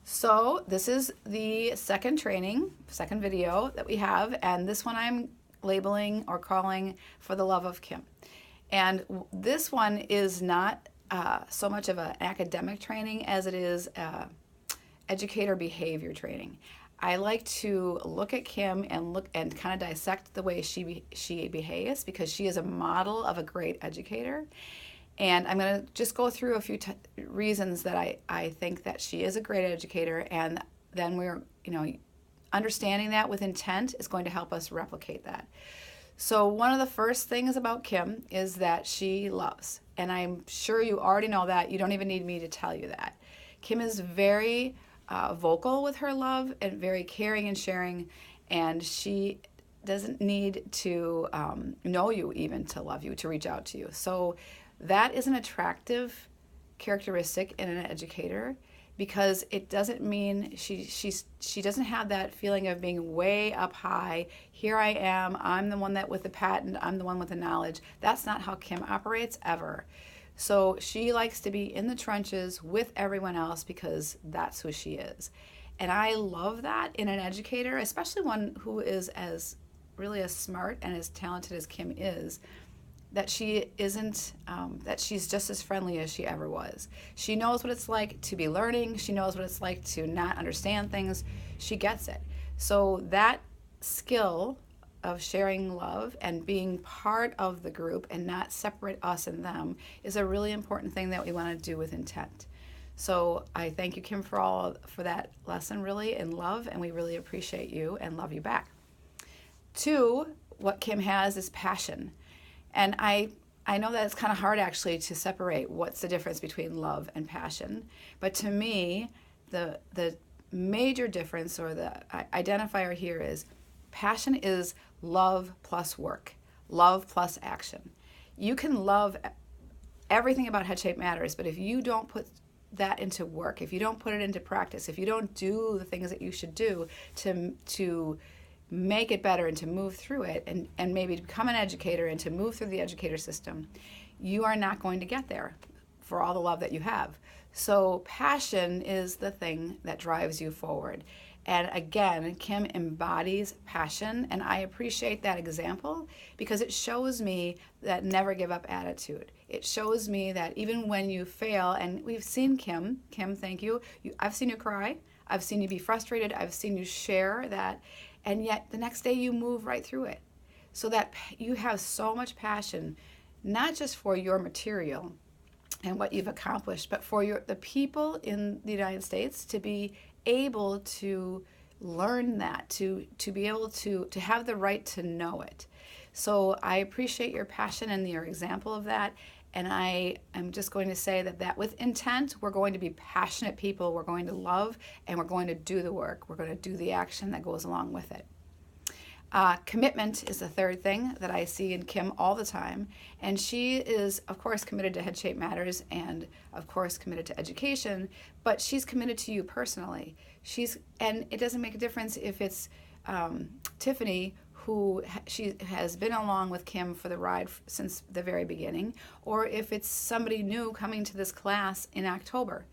So this is the second video that we have, and this one I'm labeling or calling For the Love of Kim. And this one is not so much of an academic training as it is educator behavior training. I like to look at Kim and look and kind of dissect the way she behaves, because she is a model of a great educator. And I'm going to just go through a few reasons that I think that she is a great educator, and then we're, understanding that with intent is going to help us replicate that. So one of the first things about Kim is that she loves, and I'm sure you already know that. You don't even need me to tell you that. Kim is very vocal with her love and very caring and sharing, and she doesn't need to know you even to love you, to reach out to you. So that is an attractive characteristic in an educator, because it doesn't mean she doesn't have that feeling of being way up high. Here I am, I'm the one that with the patent, I'm the one with the knowledge. That's not how Kim operates ever. So she likes to be in the trenches with everyone else because that's who she is. And I love that in an educator, especially one who is really as smart and as talented as Kim is, that she isn't, that she's just as friendly as she ever was. She knows what it's like to be learning. She knows what it's like to not understand things. She gets it. So that skill of sharing love and being part of the group and not separate us and them is a really important thing that we want to do with intent. So I thank you, Kim, for that lesson, really, in love, and we really appreciate you and love you back. 2, what Kim has is passion. And I know that it's kind of hard actually to separate what's the difference between love and passion. But to me, the major difference, or the identifier here, is passion is love plus work, love plus action. You can love everything about Head Shape Matters, but if you don't put that into work, if you don't put it into practice, if you don't do the things that you should do to make it better and to move through it, and maybe to become an educator and to move through the educator system, you are not going to get there for all the love that you have. So passion is the thing that drives you forward. And again, Kim embodies passion, and I appreciate that example because it shows me that never give up attitude. It shows me that even when you fail, and we've seen Kim, thank you. I've seen you cry, I've seen you be frustrated, I've seen you share that, and yet the next day you move right through it. So that you have so much passion, not just for your material and what you've accomplished, but for the people in the United States to be able to learn that, to be able to have the right to know it. So I appreciate your passion and your example of that. And I am just going to say that with intent, we're going to be passionate people. We're going to love, and we're going to do the work. We're going to do the action that goes along with it. Commitment is the third thing that I see in Kim all the time. And she is, of course, committed to Head Shape Matters and, of course, committed to education, but she's committed to you personally. And it doesn't make a difference if it's Tiffany, who she has been along with Kim for the ride since the very beginning, or if it's somebody new coming to this class in October.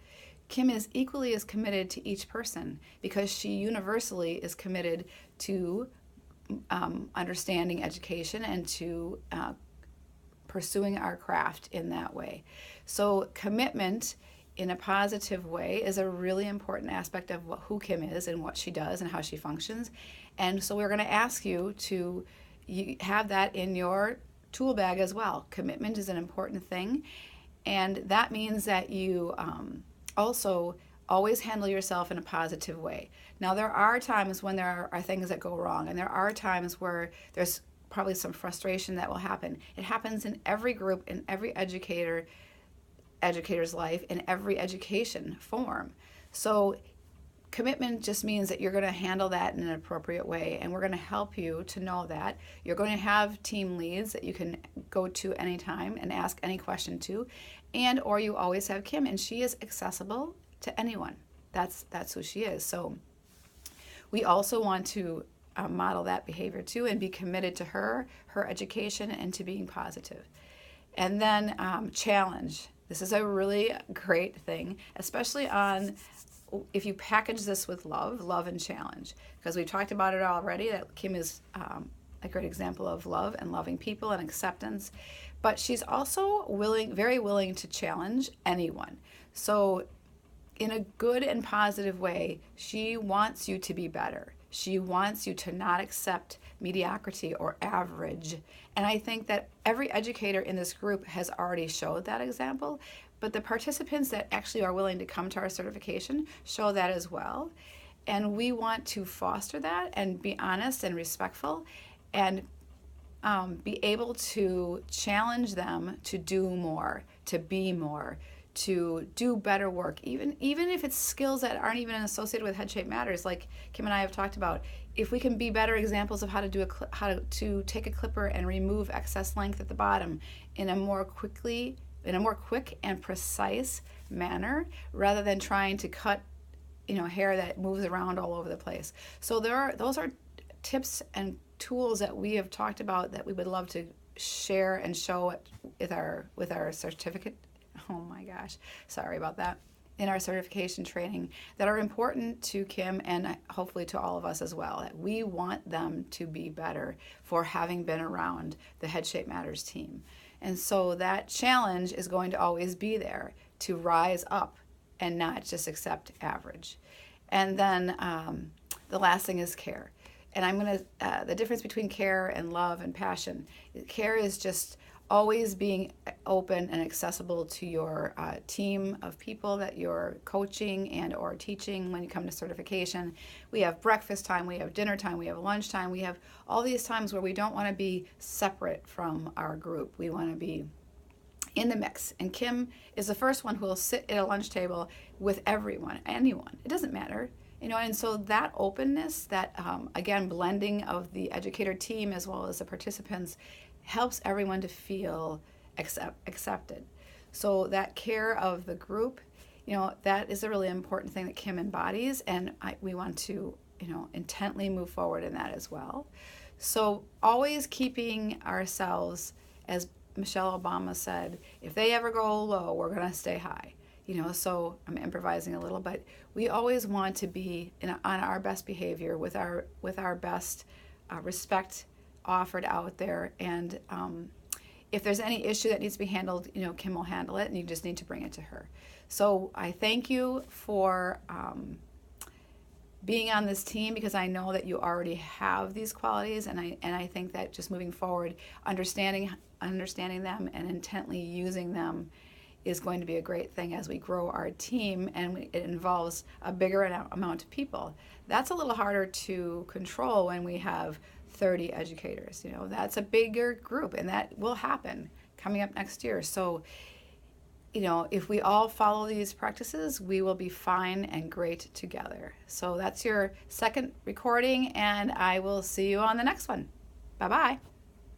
Kim is equally as committed to each person because she universally is committed to understanding education and to pursuing our craft in that way. So commitment in a positive way is a really important aspect of who Kim is and what she does and how she functions. And so we're going to ask you to have that in your tool bag as well. Commitment is an important thing, and that means that you also always handle yourself in a positive way. Now, there are times when there are things that go wrong, and there are times where there's probably some frustration that will happen. It happens in every group, in every educator's life, in every education form. So commitment just means that you're going to handle that in an appropriate way, and we're going to help you to know that. You're going to have team leads that you can go to anytime and ask any question to, or you always have Kim, and she is accessible to anyone. That's who she is. So we also want to model that behavior too, and be committed to her education, and to being positive. And then challenge. This is a really great thing, especially on if you package this with love and challenge, because we've talked about it already, that Kim is a great example of love and loving people and acceptance, but she's also very willing to challenge anyone. So in a good and positive way, she wants you to be better. She wants you to not accept mediocrity or average. And I think that every educator in this group has already showed that example, but the participants that actually are willing to come to our certification show that as well. And we want to foster that and be honest and respectful and be able to challenge them to do more, to be more, to do better work, even if it's skills that aren't even associated with Head Shape Matters, like Kim and I have talked about. If we can be better examples of how to do to take a clipper and remove excess length at the bottom in a more quick and precise manner, rather than trying to cut, hair that moves around all over the place. So those are tips and tools that we have talked about that we would love to share and show with our certificate. Oh my gosh, sorry about that. In our certification training, that are important to Kim and hopefully to all of us as well. That we want them to be better for having been around the Head Shape Matters team. And so that challenge is going to always be there to rise up and not just accept average. And then the last thing is care. And I'm going to, the difference between care and love and passion. Care is just always being open and accessible to your team of people that you're coaching and or teaching when you come to certification. We have breakfast time, we have dinner time, we have lunch time, we have all these times where we don't want to be separate from our group. We want to be in the mix. And Kim is the first one who will sit at a lunch table with everyone, anyone. It doesn't matter. And so that openness, that, again, blending of the educator team as well as the participants helps everyone to feel accepted. So that care of the group, that is a really important thing that Kim embodies, and we want to, intently move forward in that as well. So always keeping ourselves, as Michelle Obama said, if they ever go low, we're going to stay high. So I'm improvising a little, but we always want to be on our best behavior with our best respect offered out there. And if there's any issue that needs to be handled, Kim will handle it, and you just need to bring it to her. So I thank you for being on this team, because I know that you already have these qualities, and I think that just moving forward, understanding them and intently using them is going to be a great thing as we grow our team, and it involves a bigger amount of people. That's a little harder to control when we have 30 educators. That's a bigger group, and that will happen coming up next year. So, if we all follow these practices, we will be fine and great together. So that's your second recording, and I will see you on the next one. Bye-bye.